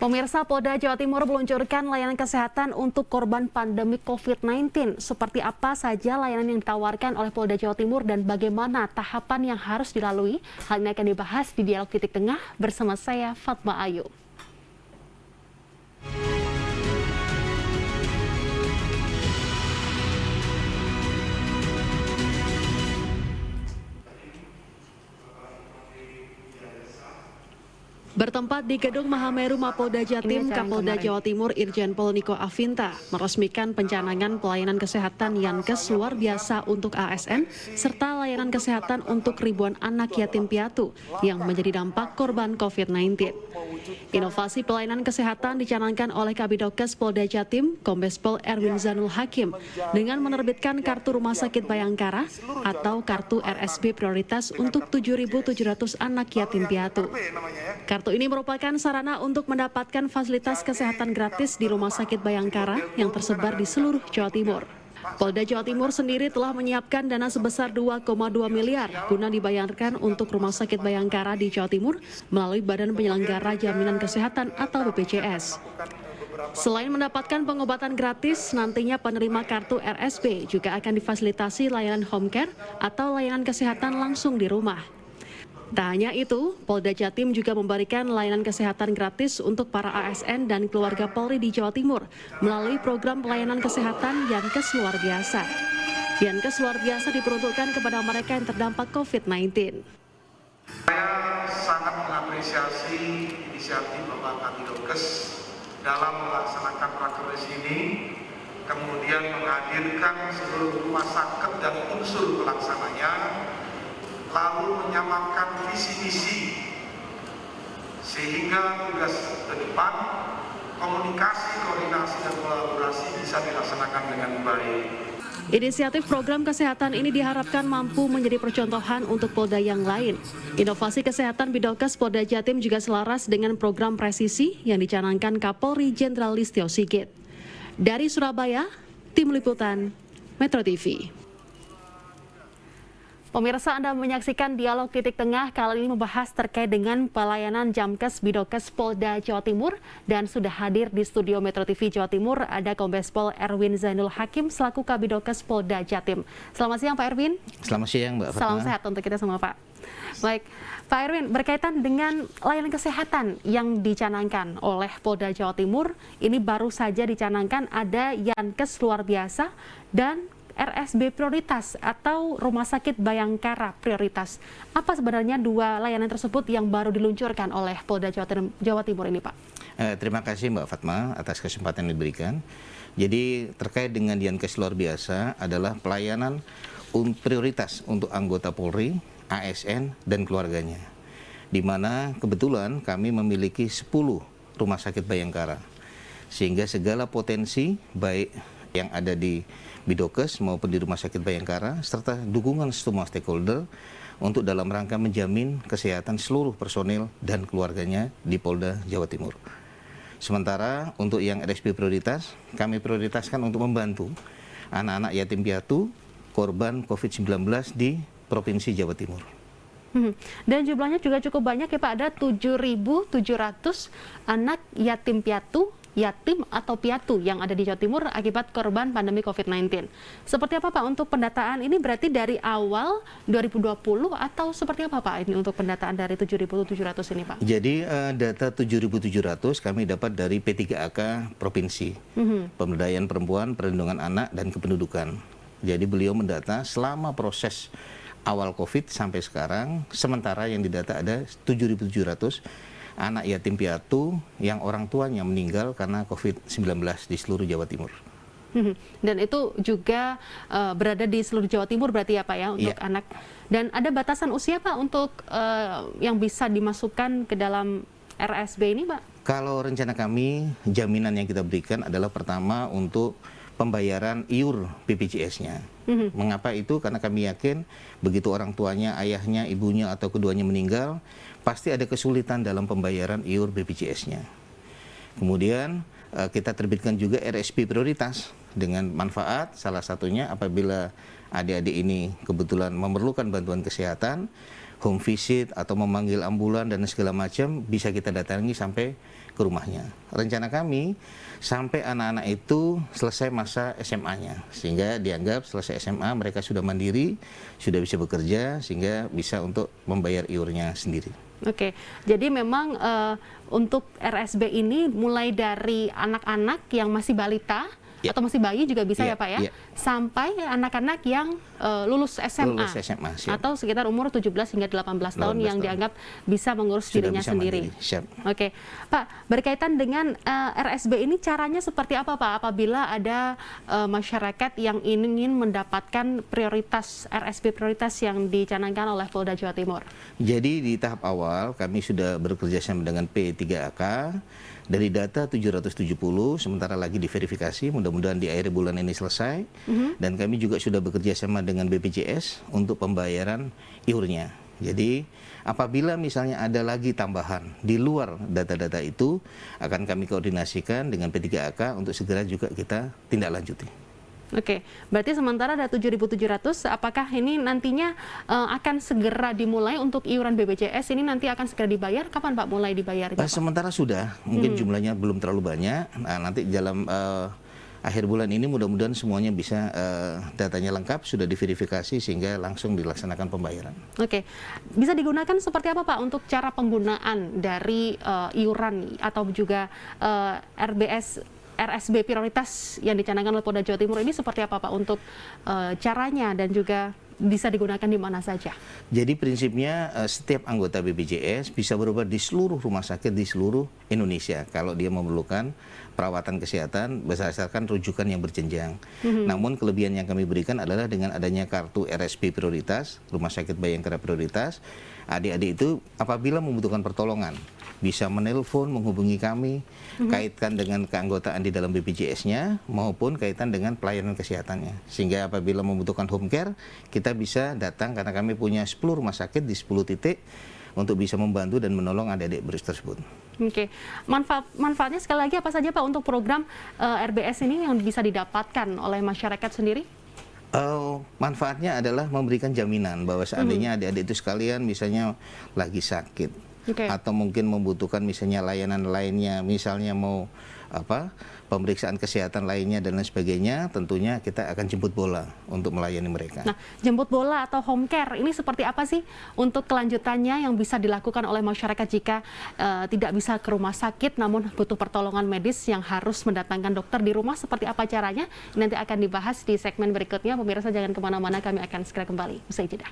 Pemirsa, Polda Jawa Timur meluncurkan layanan kesehatan untuk korban pandemi COVID-19. Seperti apa saja layanan yang ditawarkan oleh Polda Jawa Timur dan bagaimana tahapan yang harus dilalui? Hal ini akan dibahas di Dialog Titik Tengah bersama saya, Fatma Ayu. Bertempat di Gedung Mahameru Mapolda Jatim, Kapolda Jawa Timur Irjen Pol Niko Afinta meresmikan pencanangan pelayanan kesehatan Yankes luar biasa untuk ASN serta layanan kesehatan untuk ribuan anak yatim piatu yang menjadi dampak korban COVID-19. Inovasi pelayanan kesehatan dicanangkan oleh Kabidokes Polda Jatim, Kombes Pol Erwin Zanul Hakim, dengan menerbitkan Kartu Rumah Sakit Bayangkara atau Kartu RSB Prioritas untuk 7.700 anak yatim piatu. Kartu ini merupakan sarana untuk mendapatkan fasilitas kesehatan gratis di Rumah Sakit Bayangkara yang tersebar di seluruh Jawa Timur. Polda Jawa Timur sendiri telah menyiapkan dana sebesar 2,2 miliar guna dibayarkan untuk Rumah Sakit Bayangkara di Jawa Timur melalui Badan Penyelenggara Jaminan Kesehatan atau BPJS. Selain mendapatkan pengobatan gratis, nantinya penerima kartu RSB juga akan difasilitasi layanan home care atau layanan kesehatan langsung di rumah. Tak hanya itu, Polda Jatim juga memberikan layanan kesehatan gratis untuk para ASN dan keluarga Polri di Jawa Timur melalui program pelayanan kesehatan Yankes luar biasa. Yankes luar biasa diperuntukkan kepada mereka yang terdampak COVID-19. Saya sangat mengapresiasi inisiatif Bapak Kabidokes dalam melaksanakan rakernas ini, kemudian menghadirkan seluruh rumah sakit dan unsur pelaksananya, lalu menyamakan visi-misi sehingga tugas ke depan komunikasi, koordinasi, dan kolaborasi bisa dilaksanakan dengan baik. Inisiatif program kesehatan ini diharapkan mampu menjadi percontohan untuk Polda yang lain. Inovasi kesehatan Bidokes Polda Jatim juga selaras dengan program presisi yang dicanangkan Kapolri Jenderal Listio Sigit. Dari Surabaya, Tim Liputan, Metro TV. Pemirsa, Anda menyaksikan Dialog Titik Tengah kali ini membahas terkait dengan pelayanan Jamkes Bidokes Polda Jawa Timur, dan sudah hadir di studio Metro TV Jawa Timur ada Kombes Pol Erwin Zanul Hakim selaku Kabidokes Polda Jatim. Selamat siang Pak Erwin. Selamat siang Mbak Fatma. Salam sehat untuk kita semua Pak. Baik, Pak Erwin, berkaitan dengan layanan kesehatan yang dicanangkan oleh Polda Jawa Timur, ini baru saja dicanangkan ada Yankes luar biasa dan RSB prioritas atau Rumah Sakit Bayangkara prioritas. Apa sebenarnya dua layanan tersebut yang baru diluncurkan oleh Polda Jawa Timur ini, Pak? Terima kasih Mbak Fatma atas kesempatan yang diberikan. Jadi terkait dengan Yankes luar biasa adalah pelayanan prioritas untuk anggota Polri, ASN, dan keluarganya. Di mana kebetulan kami memiliki 10 Rumah Sakit Bayangkara. Sehingga segala potensi baik yang ada di Bidokes maupun di Rumah Sakit Bayangkara serta dukungan semua stakeholder untuk dalam rangka menjamin kesehatan seluruh personil dan keluarganya di Polda Jawa Timur. Sementara untuk yang RSB prioritas, kami prioritaskan untuk membantu anak-anak yatim piatu korban COVID-19 di Provinsi Jawa Timur. Dan jumlahnya juga cukup banyak ya Pak, ada 7.700 anak yatim piatu, yatim atau piatu yang ada di Jawa Timur akibat korban pandemi COVID-19. Seperti apa Pak untuk pendataan ini, berarti dari awal 2020 atau seperti apa Pak ini untuk pendataan dari 7.700 ini Pak? Jadi data 7.700 kami dapat dari P3AK Provinsi, Pemberdayaan Perempuan, Perlindungan Anak, dan Kependudukan. Jadi beliau mendata selama proses awal COVID sampai sekarang, sementara yang didata ada 7.700 anak yatim piatu yang orang tuanya meninggal karena COVID-19 di seluruh Jawa Timur. Dan itu juga berada di seluruh Jawa Timur berarti ya Pak ya untuk anak. Dan ada batasan usia Pak untuk yang bisa dimasukkan ke dalam RSB ini Pak? Kalau rencana kami, jaminan yang kita berikan adalah pertama untuk pembayaran iur BPJS-nya. Mengapa itu? Karena kami yakin begitu orang tuanya, ayahnya, ibunya, atau keduanya meninggal, pasti ada kesulitan dalam pembayaran iur BPJS-nya. Kemudian kita terbitkan juga RSP prioritas dengan manfaat, salah satunya apabila adik-adik ini kebetulan memerlukan bantuan kesehatan, home visit atau memanggil ambulan dan segala macam bisa kita datangi sampai ke rumahnya. Rencana kami sampai anak-anak itu selesai masa SMA-nya, sehingga dianggap selesai SMA mereka sudah mandiri, sudah bisa bekerja, sehingga bisa untuk membayar iurnya sendiri. Oke, jadi memang untuk RSB ini mulai dari anak-anak yang masih balita atau masih bayi juga bisa ya Pak ya, sampai anak-anak yang lulus SMA, atau sekitar umur 17 hingga 18 tahun yang dianggap bisa mengurus dirinya sendiri. Oke, Pak, berkaitan dengan RSB ini caranya seperti apa Pak apabila ada masyarakat yang ingin mendapatkan prioritas RSB prioritas yang dicanangkan oleh Polda Jawa Timur? Jadi di tahap awal kami sudah bekerja sama dengan P3AK. Dari data 770, sementara lagi diverifikasi, mudah-mudahan di akhir bulan ini selesai. Dan kami juga sudah bekerja sama dengan BPJS untuk pembayaran iurnya. Jadi apabila misalnya ada lagi tambahan di luar data-data itu, akan kami koordinasikan dengan P3AK untuk segera juga kita tindak lanjuti. Oke, berarti sementara ada 7.700, apakah ini nantinya akan segera dimulai untuk iuran BPJS ini nanti akan segera dibayar? Kapan Pak mulai dibayarnya? Sementara sudah, mungkin jumlahnya belum terlalu banyak. Nah, nanti dalam akhir bulan ini mudah-mudahan semuanya bisa datanya lengkap, sudah diverifikasi sehingga langsung dilaksanakan pembayaran. Oke, bisa digunakan seperti apa Pak untuk cara penggunaan dari iuran atau juga RSB prioritas yang dicanangkan oleh Polda Jawa Timur ini seperti apa Pak untuk caranya dan juga bisa digunakan di mana saja? Jadi prinsipnya setiap anggota BPJS bisa berobat di seluruh rumah sakit di seluruh Indonesia kalau dia memerlukan perawatan kesehatan berdasarkan rujukan yang berjenjang. Namun kelebihan yang kami berikan adalah dengan adanya kartu RSB prioritas, Rumah Sakit Bayangkara Prioritas, adik-adik itu apabila membutuhkan pertolongan bisa menelpon, menghubungi kami, kaitkan dengan keanggotaan di dalam BPJS-nya maupun kaitan dengan pelayanan kesehatannya. Sehingga apabila membutuhkan home care, kita bisa datang karena kami punya 10 rumah sakit di 10 titik untuk bisa membantu dan menolong adik-adik tersebut. Oke, manfaatnya sekali lagi apa saja Pak untuk program RBS ini yang bisa didapatkan oleh masyarakat sendiri? Manfaatnya adalah memberikan jaminan bahwa seandainya adik-adik itu sekalian misalnya lagi sakit, atau mungkin membutuhkan misalnya layanan lainnya, misalnya mau pemeriksaan kesehatan lainnya dan lain sebagainya, tentunya kita akan jemput bola untuk melayani mereka. Nah, jemput bola atau home care ini seperti apa sih untuk kelanjutannya yang bisa dilakukan oleh masyarakat jika tidak bisa ke rumah sakit namun butuh pertolongan medis yang harus mendatangkan dokter di rumah, seperti apa caranya? Nanti akan dibahas di segmen berikutnya. Pemirsa jangan kemana-mana, kami akan segera kembali usai jeda.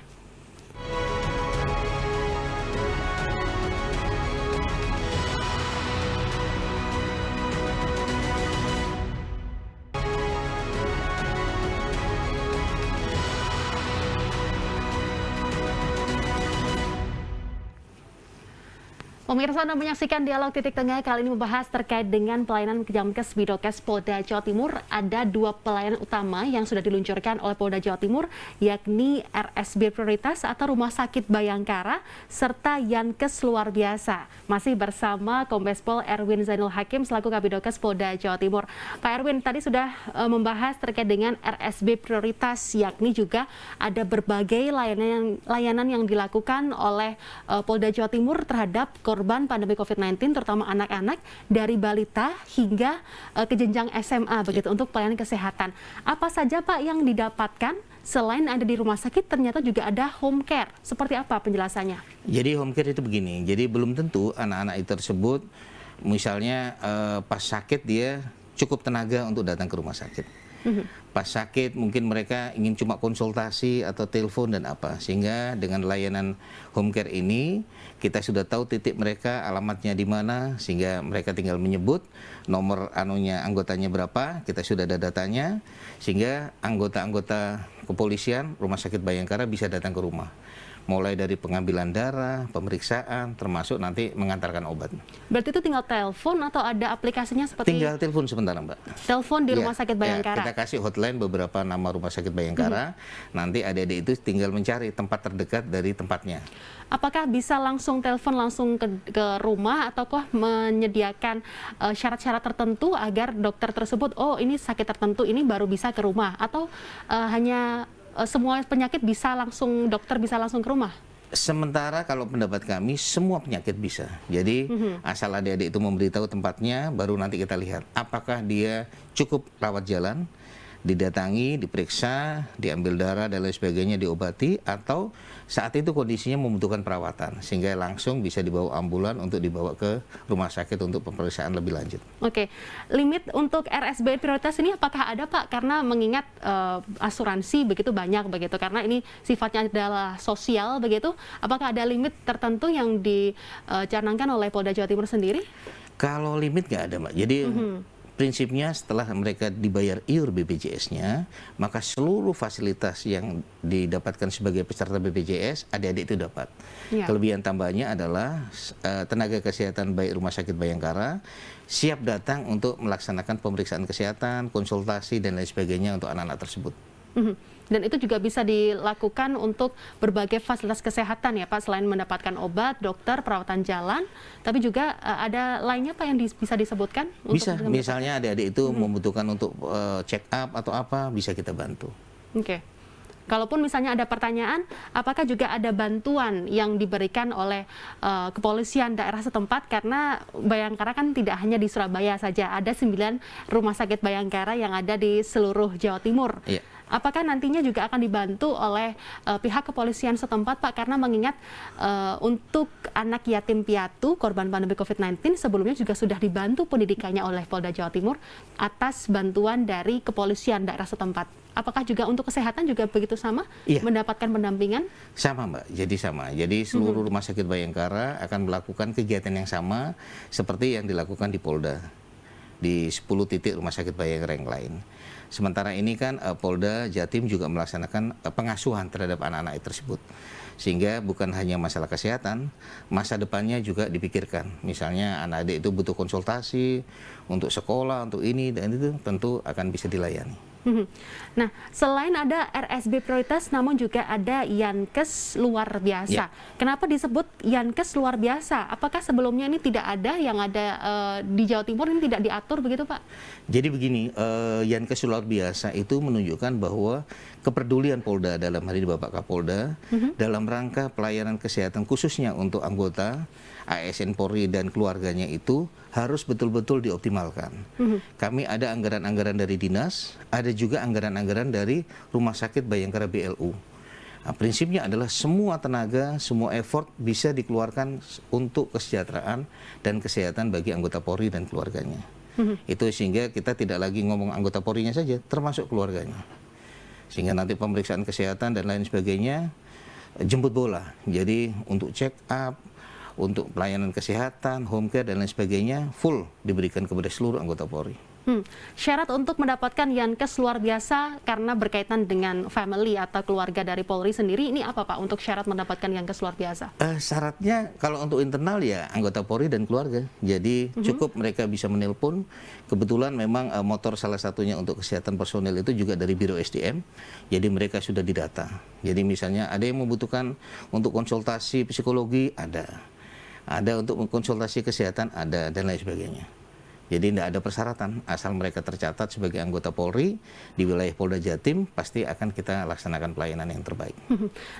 Pemirsa, Anda menyaksikan Dialog Titik Tengah, kali ini membahas terkait dengan pelayanan Kejamkes Bidokes Polda Jawa Timur. Ada 2 pelayanan utama yang sudah diluncurkan oleh Polda Jawa Timur, yakni RSB Prioritas atau Rumah Sakit Bayangkara, serta Yankes Luar Biasa. Masih bersama Kombes Pol Erwin Zainul Hakim selaku Kabidokes Polda Jawa Timur. Pak Erwin, tadi sudah membahas terkait dengan RSB Prioritas, yakni juga ada berbagai layanan yang dilakukan oleh Polda Jawa Timur terhadap korban pandemi COVID-19, terutama anak-anak dari balita hingga ke jenjang SMA begitu untuk pelayanan kesehatan. Apa saja Pak yang didapatkan selain ada di rumah sakit, ternyata juga ada home care. Seperti apa penjelasannya? Jadi home care itu begini, jadi belum tentu anak-anak itu tersebut misalnya pas sakit dia cukup tenaga untuk datang ke rumah sakit. Pas sakit mungkin mereka ingin cuma konsultasi atau telepon dan apa, sehingga dengan layanan home care ini kita sudah tahu titik mereka, alamatnya di mana, sehingga mereka tinggal menyebut nomor anggotanya berapa, kita sudah ada datanya, sehingga anggota-anggota kepolisian Rumah Sakit Bayangkara bisa datang ke rumah. Mulai dari pengambilan darah, pemeriksaan, termasuk nanti mengantarkan obat. Berarti itu tinggal telepon atau ada aplikasinya seperti? Tinggal telepon sebentar Mbak. Telepon di Rumah Sakit Bayangkara? Ya, kita kasih hotline beberapa nama Rumah Sakit Bayangkara, nanti adik-adik itu tinggal mencari tempat terdekat dari tempatnya. Apakah bisa langsung telepon langsung ke rumah, ataukah menyediakan syarat-syarat tertentu agar dokter tersebut, oh ini sakit tertentu, ini baru bisa ke rumah, atau hanya semua penyakit bisa langsung, dokter bisa langsung ke rumah? Sementara kalau pendapat kami semua penyakit bisa. Jadi asal adik-adik itu memberitahu tempatnya, baru nanti kita lihat apakah dia cukup rawat jalan, didatangi, diperiksa, diambil darah dan lain sebagainya, diobati, atau saat itu kondisinya membutuhkan perawatan sehingga langsung bisa dibawa ambulan untuk dibawa ke rumah sakit untuk pemeriksaan lebih lanjut. Oke, limit untuk RSB prioritas ini apakah ada Pak? Karena mengingat asuransi begitu banyak begitu, karena ini sifatnya adalah sosial begitu, apakah ada limit tertentu yang dicanangkan oleh Polda Jawa Timur sendiri? Kalau limit nggak ada, Mbak. Jadi prinsipnya setelah mereka dibayar iur BPJS-nya, maka seluruh fasilitas yang didapatkan sebagai peserta BPJS, adik-adik itu dapat. Ya. Kelebihan tambahnya adalah tenaga kesehatan baik Rumah Sakit Bayangkara siap datang untuk melaksanakan pemeriksaan kesehatan, konsultasi, dan lain sebagainya untuk anak-anak tersebut. Dan itu juga bisa dilakukan untuk berbagai fasilitas kesehatan ya Pak, selain mendapatkan obat, dokter, perawatan jalan, tapi juga ada lainnya Pak yang bisa disebutkan? Bisa, misalnya adik-adik itu membutuhkan untuk check up atau apa, bisa kita bantu. Oke. Kalaupun misalnya ada pertanyaan, apakah juga ada bantuan yang diberikan oleh kepolisian daerah setempat? Karena Bayangkara kan tidak hanya di Surabaya saja, ada 9 rumah sakit Bayangkara yang ada di seluruh Jawa Timur. Iya. Apakah nantinya juga akan dibantu oleh pihak kepolisian setempat Pak? Karena mengingat untuk anak yatim piatu korban pandemi COVID-19 sebelumnya juga sudah dibantu pendidikannya oleh Polda Jawa Timur atas bantuan dari kepolisian daerah setempat. Apakah juga untuk kesehatan juga begitu sama? Iya. Mendapatkan pendampingan? Sama Mbak, jadi sama. Jadi seluruh rumah sakit Bayangkara akan melakukan kegiatan yang sama seperti yang dilakukan di Polda, di 10 titik rumah sakit Bayangkara yang lain. Sementara ini kan Polda Jatim juga melaksanakan pengasuhan terhadap anak-anak tersebut. Sehingga bukan hanya masalah kesehatan, masa depannya juga dipikirkan. Misalnya anak-adik itu butuh konsultasi untuk sekolah, untuk ini dan itu tentu akan bisa dilayani. Nah, selain ada RSB prioritas, namun juga ada Yankes luar biasa. Ya. Kenapa disebut Yankes luar biasa? Apakah sebelumnya ini tidak ada yang ada di Jawa Timur ini tidak diatur begitu Pak? Jadi begini, Yankes luar biasa itu menunjukkan bahwa kepedulian Polda, dalam hal ini Bapak Kapolda, dalam rangka pelayanan kesehatan khususnya untuk anggota ASN Polri dan keluarganya itu harus betul-betul dioptimalkan. Kami ada anggaran-anggaran dari dinas, ada juga anggaran-anggaran dari Rumah Sakit Bayangkara BLU. Nah, prinsipnya adalah semua tenaga, semua effort bisa dikeluarkan untuk kesejahteraan dan kesehatan bagi anggota Polri dan keluarganya. Itu sehingga kita tidak lagi ngomong anggota Polri-nya saja, termasuk keluarganya. Sehingga nanti pemeriksaan kesehatan dan lain sebagainya jemput bola. Jadi untuk check up, untuk pelayanan kesehatan, home care dan lain sebagainya full diberikan kepada seluruh anggota Polri. Syarat untuk mendapatkan Yankes luar biasa karena berkaitan dengan family atau keluarga dari Polri sendiri, ini apa Pak untuk syarat mendapatkan Yankes luar biasa? Syaratnya kalau untuk internal ya anggota Polri dan keluarga. Jadi cukup mereka bisa menelpon. Kebetulan memang motor salah satunya untuk kesehatan personel itu juga dari Biro SDM. Jadi mereka sudah didata. Jadi misalnya ada yang membutuhkan untuk konsultasi psikologi, ada untuk konsultasi kesehatan, ada dan lain sebagainya. Jadi tidak ada persyaratan, asal mereka tercatat sebagai anggota Polri di wilayah Polda Jatim, pasti akan kita laksanakan pelayanan yang terbaik.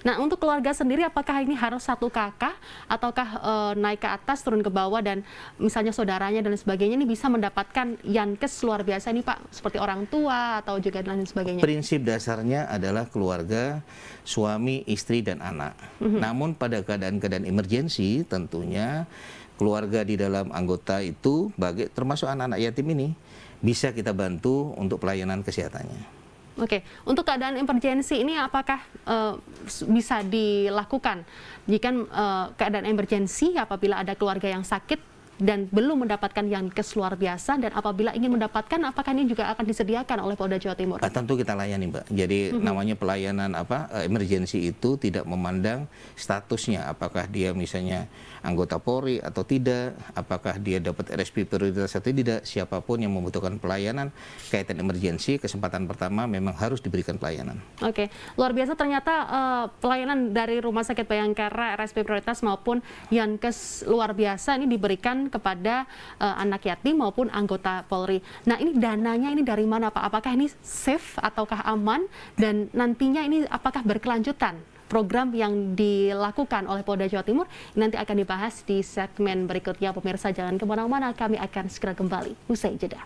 Nah, untuk keluarga sendiri apakah ini harus satu kakak ataukah naik ke atas turun ke bawah dan misalnya saudaranya dan sebagainya ini bisa mendapatkan Yankes luar biasa ini Pak, seperti orang tua atau juga dan lain sebagainya? Prinsip dasarnya adalah keluarga, suami, istri, dan anak. Namun pada keadaan-keadaan emergensi tentunya keluarga di dalam anggota itu, termasuk anak-anak yatim ini, bisa kita bantu untuk pelayanan kesehatannya. Oke, untuk keadaan emergensi ini apakah bisa dilakukan? Jika keadaan emergensi apabila ada keluarga yang sakit dan belum mendapatkan Yankes luar biasa, dan apabila ingin mendapatkan, apakah ini juga akan disediakan oleh Polda Jawa Timur? Tentu kita layani Mbak. Jadi namanya pelayanan emergensi itu tidak memandang statusnya, apakah dia misalnya anggota Polri atau tidak, apakah dia dapat RSP prioritas atau tidak, siapapun yang membutuhkan pelayanan kaitan emergensi, kesempatan pertama memang harus diberikan pelayanan. Oke, luar biasa ternyata pelayanan dari Rumah Sakit Bayangkara, RSP prioritas maupun Yankes luar biasa ini diberikan kepada anak yatim maupun anggota Polri. Nah, ini dananya ini dari mana Pak? Apakah ini safe ataukah aman, dan nantinya ini apakah berkelanjutan program yang dilakukan oleh Polda Jawa Timur nanti akan dibahas di segmen berikutnya. Pemirsa jangan kemana-mana, kami akan segera kembali usai jeda.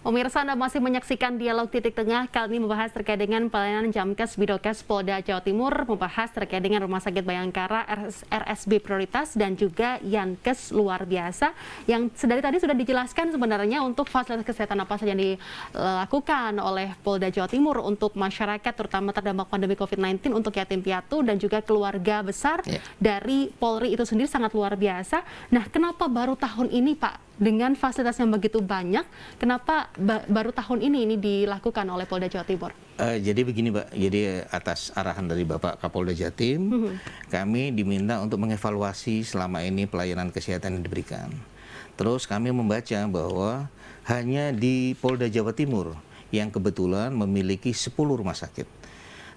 Pemirsa, Anda masih menyaksikan Dialog Titik Tengah. Kali ini membahas terkait dengan pelayanan Jamkes Bidokes Polda Jawa Timur, membahas terkait dengan Rumah Sakit Bayangkara, RSB Prioritas, dan juga Yankes luar biasa. Yang dari tadi sudah dijelaskan sebenarnya untuk fasilitas kesehatan apa saja yang dilakukan oleh Polda Jawa Timur untuk masyarakat, terutama terdampak pandemi COVID-19, untuk yatim piatu dan juga keluarga besar dari Polri itu sendiri sangat luar biasa. Nah, kenapa baru tahun ini, Pak? Dengan fasilitas yang begitu banyak, kenapa baru tahun ini dilakukan oleh Polda Jawa Timur? Jadi begini, Mbak. Jadi atas arahan dari Bapak Kapolda Jatim, kami diminta untuk mengevaluasi selama ini pelayanan kesehatan yang diberikan. Terus kami membaca bahwa hanya di Polda Jawa Timur yang kebetulan memiliki 10 rumah sakit,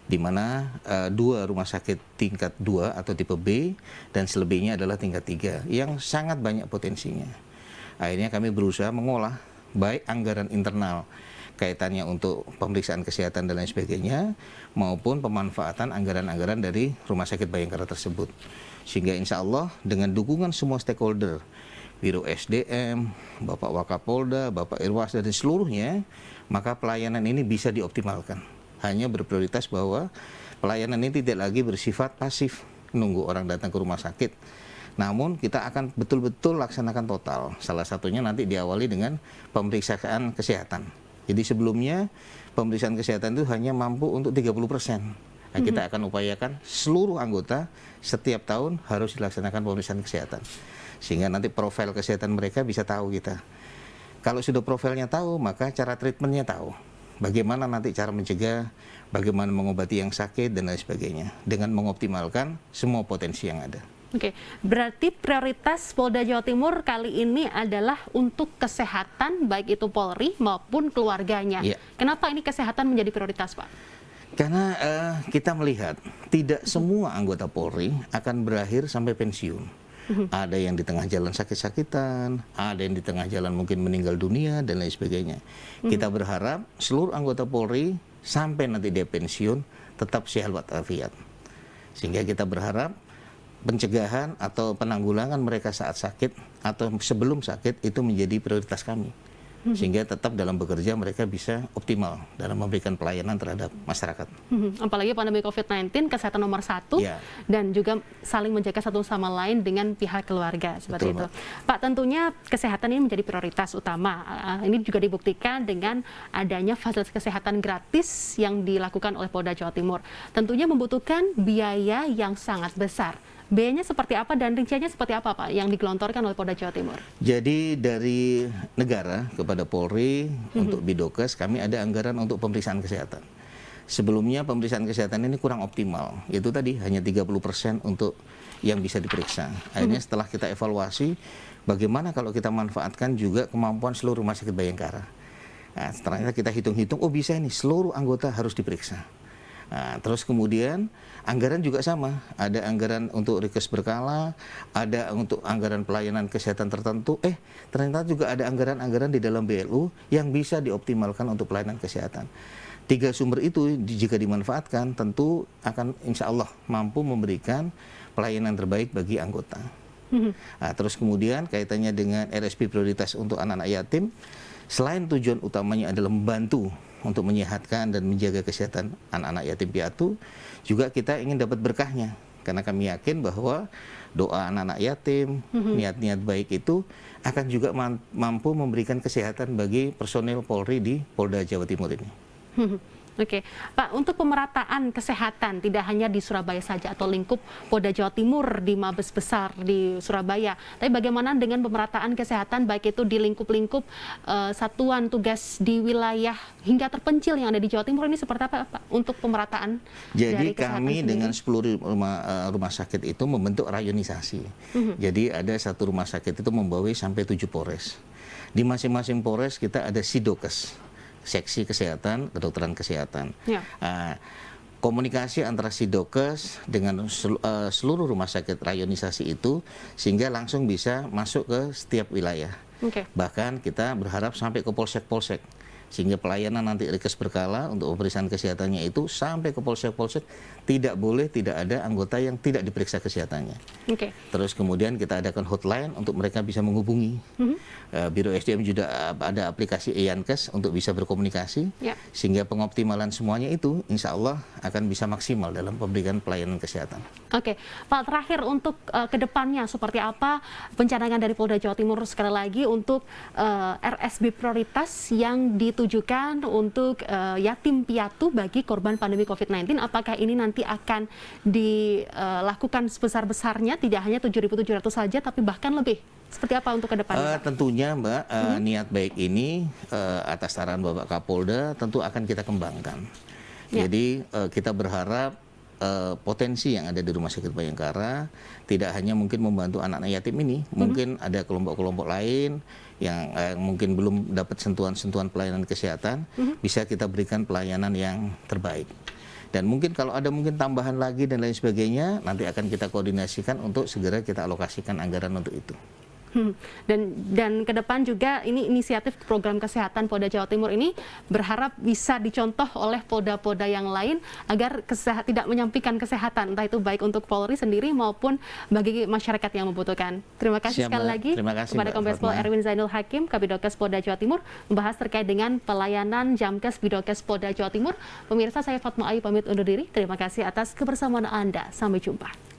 di mana 2 rumah sakit tingkat 2 atau tipe B dan selebihnya adalah tingkat 3 yang sangat banyak potensinya. Akhirnya kami berusaha mengolah baik anggaran internal kaitannya untuk pemeriksaan kesehatan dan lain sebagainya, maupun pemanfaatan anggaran-anggaran dari Rumah Sakit Bayangkara tersebut. Sehingga insya Allah dengan dukungan semua stakeholder, Biro SDM, Bapak Wakapolda, Bapak Irwas, dan seluruhnya, maka pelayanan ini bisa dioptimalkan. Hanya berprioritas bahwa pelayanan ini tidak lagi bersifat pasif, nunggu orang datang ke rumah sakit. Namun kita akan betul-betul laksanakan total. Salah satunya nanti diawali dengan pemeriksaan kesehatan. Jadi sebelumnya pemeriksaan kesehatan itu hanya mampu untuk 30%. Nah, kita akan upayakan seluruh anggota setiap tahun harus dilaksanakan pemeriksaan kesehatan. Sehingga nanti profil kesehatan mereka bisa tahu kita. Kalau sudah profilnya tahu, maka cara treatmentnya tahu. Bagaimana nanti cara mencegah, bagaimana mengobati yang sakit, dan lain sebagainya. Dengan mengoptimalkan semua potensi yang ada. Oke, berarti prioritas Polda Jawa Timur kali ini adalah untuk kesehatan, baik itu Polri maupun keluarganya. Ya. Kenapa ini kesehatan menjadi prioritas, Pak? Karena kita melihat tidak semua anggota Polri akan berakhir sampai pensiun. Ada yang di tengah jalan sakit-sakitan, ada yang di tengah jalan mungkin meninggal dunia, dan lain sebagainya. Kita berharap seluruh anggota Polri sampai nanti dia pensiun tetap sehat walafiat. Sehingga kita berharap pencegahan atau penanggulangan mereka saat sakit atau sebelum sakit itu menjadi prioritas kami. Sehingga tetap dalam bekerja mereka bisa optimal dalam memberikan pelayanan terhadap masyarakat. Apalagi pandemi COVID-19, kesehatan nomor 1, dan juga saling menjaga satu sama lain dengan pihak keluarga, seperti itu. Pak, tentunya kesehatan ini menjadi prioritas utama. Ini juga dibuktikan dengan adanya fasilitas kesehatan gratis yang dilakukan oleh Polda Jawa Timur. Tentunya membutuhkan biaya yang sangat besar. Biayanya seperti apa dan rinciannya seperti apa, Pak, yang digelontorkan oleh Polda Jawa Timur? Jadi dari negara kepada Polri untuk Bidokes, kami ada anggaran untuk pemeriksaan kesehatan. Sebelumnya pemeriksaan kesehatan ini kurang optimal. Itu tadi hanya 30% untuk yang bisa diperiksa. Akhirnya setelah kita evaluasi, bagaimana kalau kita manfaatkan juga kemampuan seluruh rumah sakit Bayangkara. Nah, setelah kita hitung-hitung, oh bisa ini seluruh anggota harus diperiksa. Nah, terus kemudian anggaran juga sama, ada anggaran untuk request berkala, ada untuk anggaran pelayanan kesehatan tertentu, ternyata juga ada anggaran-anggaran di dalam BLU yang bisa dioptimalkan untuk pelayanan kesehatan. 3 sumber itu jika dimanfaatkan tentu akan insya Allah mampu memberikan pelayanan terbaik bagi anggota. Nah, terus kemudian kaitannya dengan RSP prioritas untuk anak-anak yatim, selain tujuan utamanya adalah membantu untuk menyehatkan dan menjaga kesehatan anak-anak yatim piatu, juga kita ingin dapat berkahnya. Karena kami yakin bahwa doa anak-anak yatim, niat-niat baik itu akan juga mampu memberikan kesehatan bagi personel Polri di Polda Jawa Timur ini. Oke, Pak, untuk pemerataan kesehatan tidak hanya di Surabaya saja atau lingkup Polda Jawa Timur di Mabes Besar di Surabaya, tapi bagaimana dengan pemerataan kesehatan baik itu di lingkup-lingkup satuan tugas di wilayah hingga terpencil yang ada di Jawa Timur ini seperti apa, Pak, untuk pemerataan? Jadi dari kesehatan kami sendiri? dengan 10 rumah sakit itu membentuk rayonisasi. Jadi ada satu rumah sakit itu membawahi sampai 7 polres. Di masing-masing polres kita ada sidokes. seksi kesehatan, kedokteran kesehatan. Ya. Komunikasi antara Sidokes dengan seluruh rumah sakit rayonisasi itu sehingga langsung bisa masuk ke setiap wilayah. Oke. Bahkan kita berharap sampai ke polsek-polsek sehingga pelayanan nanti Rikes berkala untuk pemeriksaan kesehatannya itu sampai ke polsek-polsek tidak ada anggota yang tidak diperiksa kesehatannya. Oke. Terus kemudian kita adakan hotline untuk mereka bisa menghubungi. Biro SDM juga ada aplikasi e-Yankes untuk bisa berkomunikasi, Ya. sehingga pengoptimalan semuanya itu insya Allah akan bisa maksimal dalam pemberian pelayanan kesehatan. Oke, Pak, terakhir untuk kedepannya seperti apa pencanangan dari Polda Jawa Timur sekali lagi untuk RSB prioritas yang ditujukan untuk yatim piatu bagi korban pandemi COVID-19, apakah ini nanti akan dilakukan sebesar-besarnya, tidak hanya 7.700 saja, tapi bahkan lebih? Seperti apa untuk kedepannya? Tentunya Mbak, niat baik ini atas saran Bapak Kapolda tentu akan kita kembangkan. Ya. Jadi kita berharap potensi yang ada di Rumah Sakit Bayangkara tidak hanya mungkin membantu anak-anak yatim ini, mungkin ada kelompok-kelompok lain yang mungkin belum dapat sentuhan-sentuhan pelayanan kesehatan, bisa kita berikan pelayanan yang terbaik. Dan mungkin kalau ada mungkin tambahan lagi dan lain sebagainya, nanti akan kita koordinasikan untuk segera kita alokasikan anggaran untuk itu. Dan ke depan juga ini inisiatif program kesehatan Polda Jawa Timur ini berharap bisa dicontoh oleh polda-polda yang lain agar tidak menyampingkan kesehatan, entah itu baik untuk Polri sendiri maupun bagi masyarakat yang membutuhkan. Terima kasih sekali lagi kepada Kombes Pol Erwin Zainul Hakim, Kabidokes Polda Jawa Timur, membahas terkait dengan pelayanan Jamkes Bidokes Polda Jawa Timur. Pemirsa, saya Fatma Ayu pamit undur diri. Terima kasih atas kebersamaan Anda. Sampai jumpa.